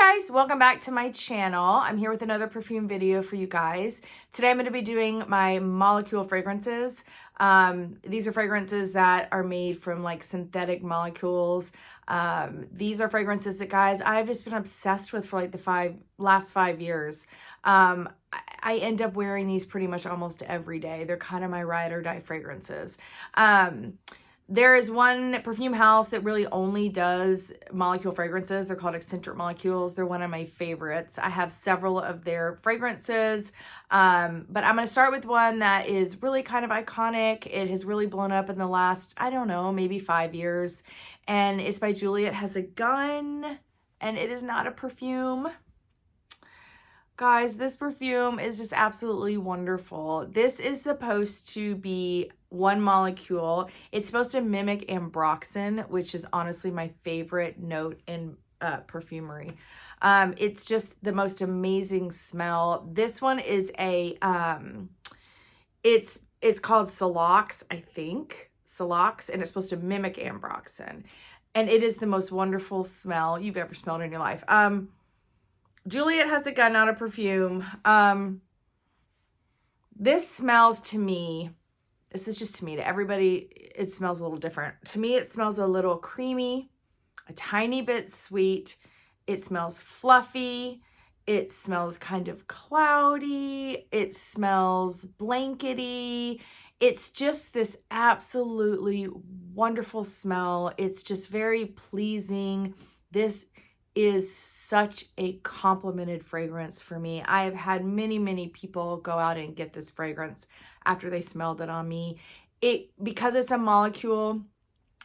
guys, welcome back to my channel. I'm here with another perfume video for you guys. Today I'm going to be doing my molecule fragrances. These are fragrances that are made from like synthetic molecules. These are fragrances that, guys, I've just been obsessed with for like the last 5 years. I end up wearing these pretty much almost every day. They're kind of my ride or die fragrances. There is one perfume house that really only does molecule fragrances. They're called Eccentric Molecules. They're one of my favorites. I have several of their fragrances, but I'm going to start with one that is really kind of iconic. It has really blown up in the last, I don't know, maybe 5 years, and it's by Juliette Has, and it is not a perfume. Guys, this perfume is just absolutely wonderful. This is supposed to be one molecule. It's supposed to mimic ambroxan, which is honestly my favorite note in perfumery. It's just the most amazing smell. This one is a, it's called Silox, I think. Silox, and it's supposed to mimic ambroxan. And it is the most wonderful smell you've ever smelled in your life. Juliette Has, not a perfume. This smells to me, this is just to me, to everybody, it smells a little different. To me, it smells a little creamy, a tiny bit sweet. It smells fluffy. It smells kind of cloudy. It smells blankety. It's just this absolutely wonderful smell. It's just very pleasing. This is such a complimented fragrance for me. I have had many people go out and get this fragrance after they smelled it on me. Because it's a molecule,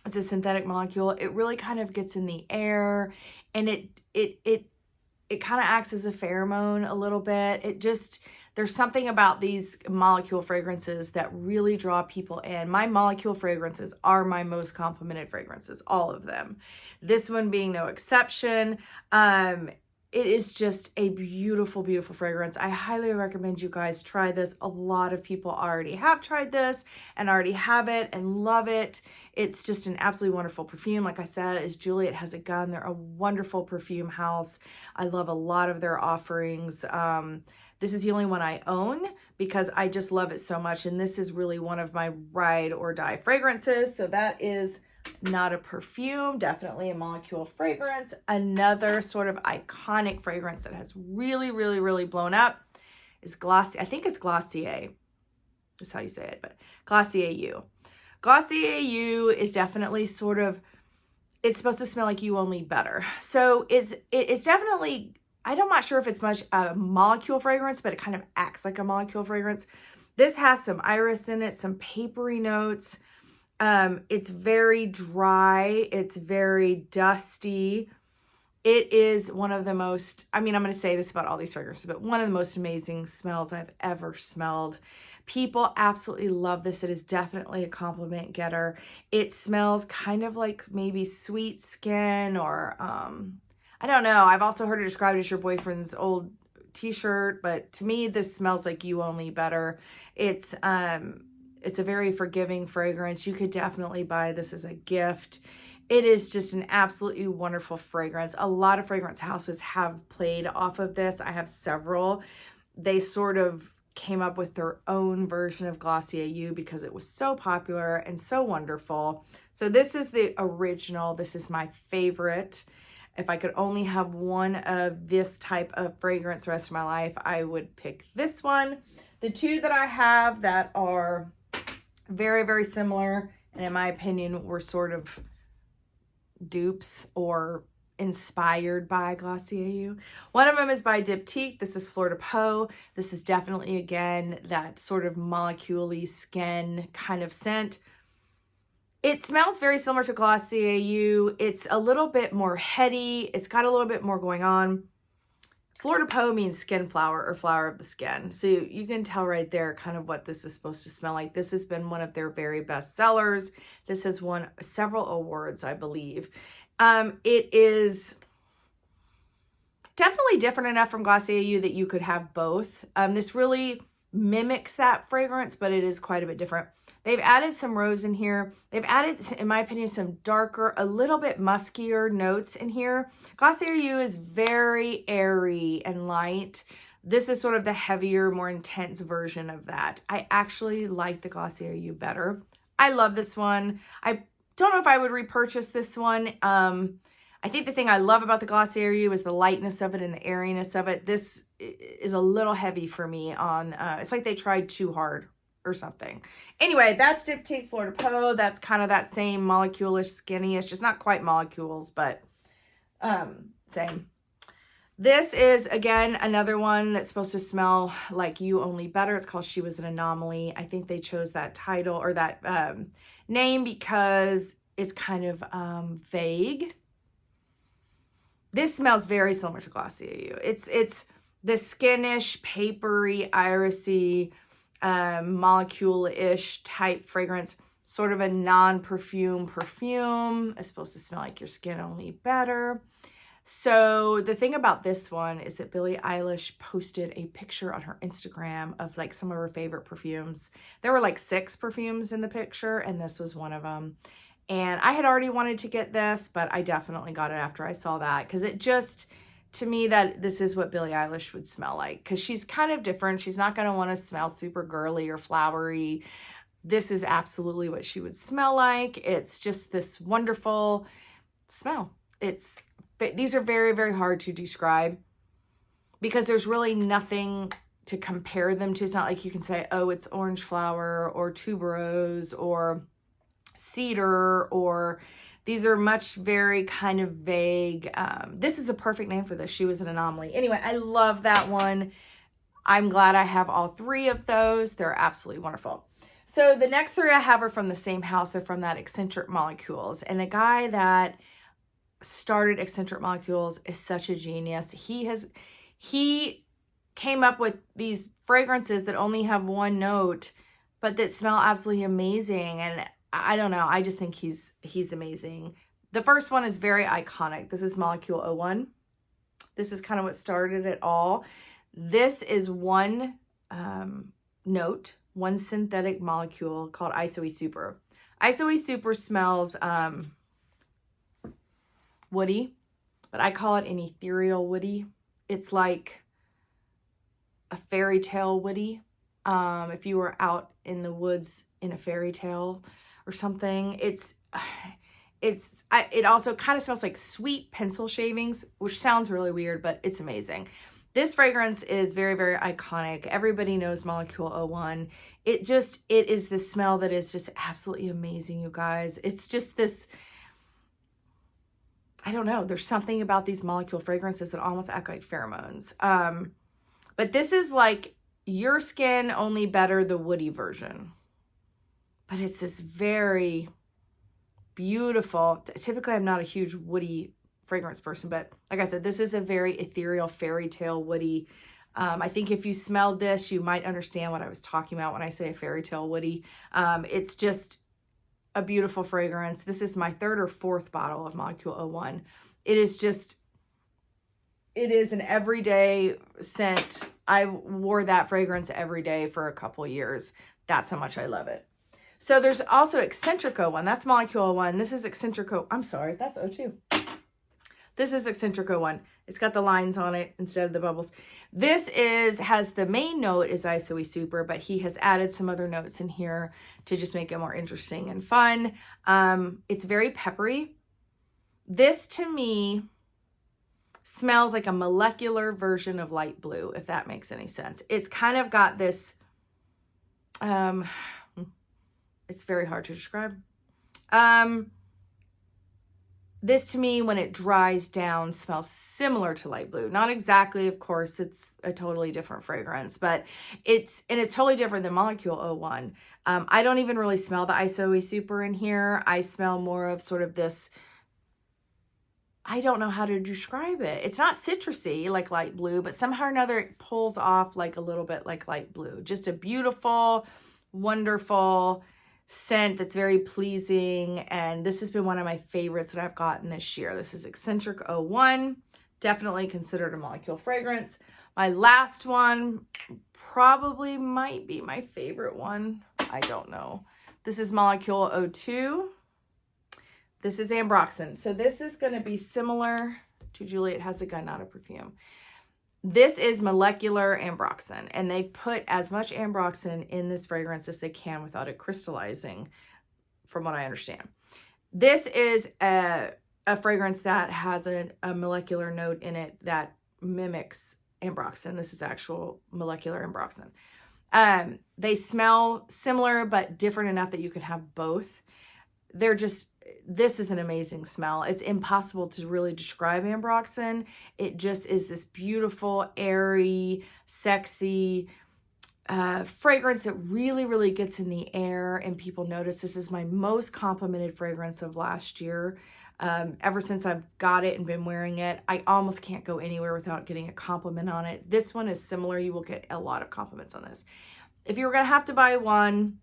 it's a synthetic molecule, it really kind of gets in the air, and it kind of acts as a pheromone a little bit. There's something about these molecule fragrances that really draw people in. My molecule fragrances are my most complimented fragrances, all of them. This one being no exception. It is just a beautiful, beautiful fragrance. I highly recommend you guys try this. A lot of people already have tried this and already have it and love it. It's just an absolutely wonderful perfume. Like I said, is Juliette Has. They're a wonderful perfume house. I love a lot of their offerings. This is the only one I own because I just love it so much. And this is really one of my ride or die fragrances. So that is not a perfume, definitely a molecule fragrance. Another sort of iconic fragrance that has really blown up is Glossier. I think it's Glossier. That's how you say it, but Glossier You. Glossier You is definitely sort of, it's supposed to smell like you, only better. So it's definitely, I'm not sure if it's much a molecule fragrance, but it kind of acts like a molecule fragrance. This has some iris in it, some papery notes. It's very dry. It's very dusty. It is one of the most, I'm going to say this about all these fragrances, but one of the most amazing smells I've ever smelled. People absolutely love this. It is definitely a compliment getter. It smells kind of like maybe sweet skin or, I don't know. I've also heard it described as your boyfriend's old t-shirt, but to me, this smells like you, only better. It's a very forgiving fragrance. You could definitely buy this as a gift. It is just an absolutely wonderful fragrance. A lot of fragrance houses have played off of this. I have several. They sort of came up with their own version of Glossier You because it was so popular and so wonderful. So this is the original. This is my favorite. If I could only have one of this type of fragrance the rest of my life, I would pick this one. The two that I have that are very similar, and in my opinion, were sort of dupes or inspired by Glossier You. One of them is by Diptyque. This is Fleur de Peau. This is definitely, again, that sort of molecule-y skin kind of scent. It smells very similar to Glossier You. It's a little bit more heady. It's got a little bit more going on. Fleur de Peau means skin flower or flower of the skin. So you can tell right there kind of what this is supposed to smell like. This has been one of their very best sellers. This has won several awards, I believe. It is definitely different enough from Glossier You that you could have both. This really mimics that fragrance, but it is quite a bit different. They've added some rose in here. They've added, in my opinion, some darker, a little bit muskier notes in here. Glossier You is very airy and light. This is sort of the heavier, more intense version of that. I actually like the Glossier You better. I love this one. I don't know if I would repurchase this one. I think the thing I love about the Glossier You is the lightness of it and the airiness of it. This is a little heavy for me on, it's like they tried too hard or something. Anyway, that's Diptyque Fleur de Peau. That's kind of that same molecule-ish, skinny-ish, just not quite molecules, but same. This is, again, another one that's supposed to smell like you, only better. It's called She Was an Anomaly. I think they chose that title or that name because it's kind of vague. This smells very similar to Glossier You. It's the skinish, papery, irisy, molecule-ish type fragrance. Sort of a non-perfume perfume. It's supposed to smell like your skin, only better. So the thing about this one is that Billie Eilish posted a picture on her Instagram of like some of her favorite perfumes. There were like 6 perfumes in the picture, and this was one of them. And I had already wanted to get this, but I definitely got it after I saw that because it just, to me, that this is what Billie Eilish would smell like because she's kind of different. She's not going to want to smell super girly or flowery. This is absolutely what she would smell like. It's just this wonderful smell. These are very, very hard to describe because there's really nothing to compare them to. It's not like you can say, oh, it's orange flower or tuberose or cedar, or these are much very kind of vague. This is a perfect name for this. She Was an Anomaly. Anyway, I love that one. I'm glad I have all 3 of those. They're absolutely wonderful. So the next 3 I have are from the same house. They're from that Eccentric Molecules. And the guy that started Eccentric Molecules is such a genius. He came up with these fragrances that only have one note, but that smell absolutely amazing. And I don't know, I just think he's amazing. The first one is very iconic. This is Molecule O1. This is kind of what started it all. This is one note, one synthetic molecule called ISOE Super. ISOE Super smells woody, but I call it an ethereal woody. It's like a fairy tale woody. If you were out in the woods in a fairy tale or something, it also kind of smells like sweet pencil shavings, which sounds really weird, but it's amazing. This fragrance is very, very iconic. Everybody knows Molecule O1. It is this smell that is just absolutely amazing, you guys. It's just this, I don't know, there's something about these molecule fragrances that almost act like pheromones. But this is like your skin, only better, the woody version. But it's this very beautiful, typically I'm not a huge woody fragrance person, but like I said, this is a very ethereal fairy tale woody. I think if you smelled this, you might understand what I was talking about when I say a fairy tale woody. It's just a beautiful fragrance. This is my 3rd or 4th bottle of Molecule O1. It is an everyday scent. I wore that fragrance every day for a couple years. That's how much I love it. So there's also Eccentric O1. That's Molecule O1. This is Eccentric O. I'm sorry, that's O2. This is Eccentric O1. It's got the lines on it instead of the bubbles. This has the main note is ISOE Super, but he has added some other notes in here to just make it more interesting and fun. It's very peppery. This, to me, smells like a molecular version of light blue, if that makes any sense. It's kind of got this, it's very hard to describe. This, to me, when it dries down, smells similar to light blue. Not exactly, of course, it's a totally different fragrance, but it's totally different than Molecule O1. I don't even really smell the ISOE Super in here. I smell more of sort of this, I don't know how to describe it. It's not citrusy like light blue, but somehow or another it pulls off like a little bit like light blue. Just a beautiful, wonderful scent that's very pleasing, and this has been one of my favorites that I've gotten this year. This is Eccentric O1, definitely considered a molecule fragrance. My last one probably might be my favorite one. I don't know. This is Molecule O2. This is ambroxan. So this is going to be similar to Juliette Has a Gun, not a perfume. This is molecular ambroxan, and they put as much ambroxan in this fragrance as they can without it crystallizing, from what I understand. This is a fragrance that has a molecular note in it that mimics ambroxan. This is actual molecular ambroxan. They smell similar but different enough that you could have both. This is an amazing smell. It's impossible to really describe ambroxan. It just is this beautiful, airy, sexy fragrance that really, really gets in the air and people notice. This is my most complimented fragrance of last year. Ever since I've got it and been wearing it, I almost can't go anywhere without getting a compliment on it. This one is similar. You will get a lot of compliments on this. If you were going to have to buy one,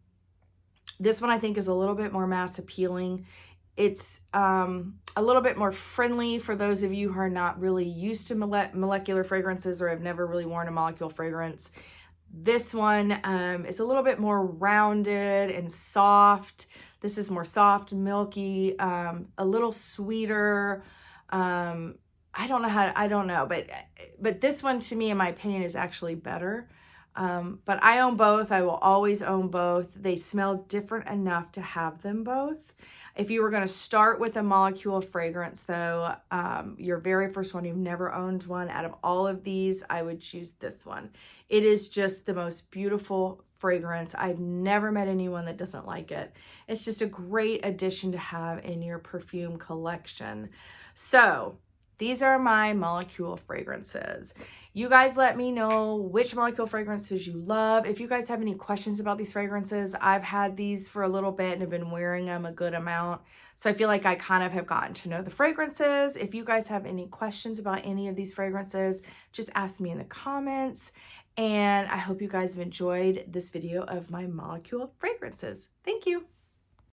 this one I think is a little bit more mass appealing. It's a little bit more friendly for those of you who are not really used to molecular fragrances or have never really worn a molecule fragrance. This one is a little bit more rounded and soft. This is more soft, milky, a little sweeter. I don't know, but this one to me, in my opinion, is actually better. But I own both. I will always own both. They smell different enough to have them both. If you were going to start with a molecule fragrance, though, your very first one, you've never owned one, out of all of these, I would choose this one. It is just the most beautiful fragrance. I've never met anyone that doesn't like it. It's just a great addition to have in your perfume collection. So these are my molecule fragrances. You guys let me know which molecule fragrances you love. If you guys have any questions about these fragrances, I've had these for a little bit and have been wearing them a good amount. So I feel like I kind of have gotten to know the fragrances. If you guys have any questions about any of these fragrances, just ask me in the comments. And I hope you guys have enjoyed this video of my molecule fragrances. Thank you.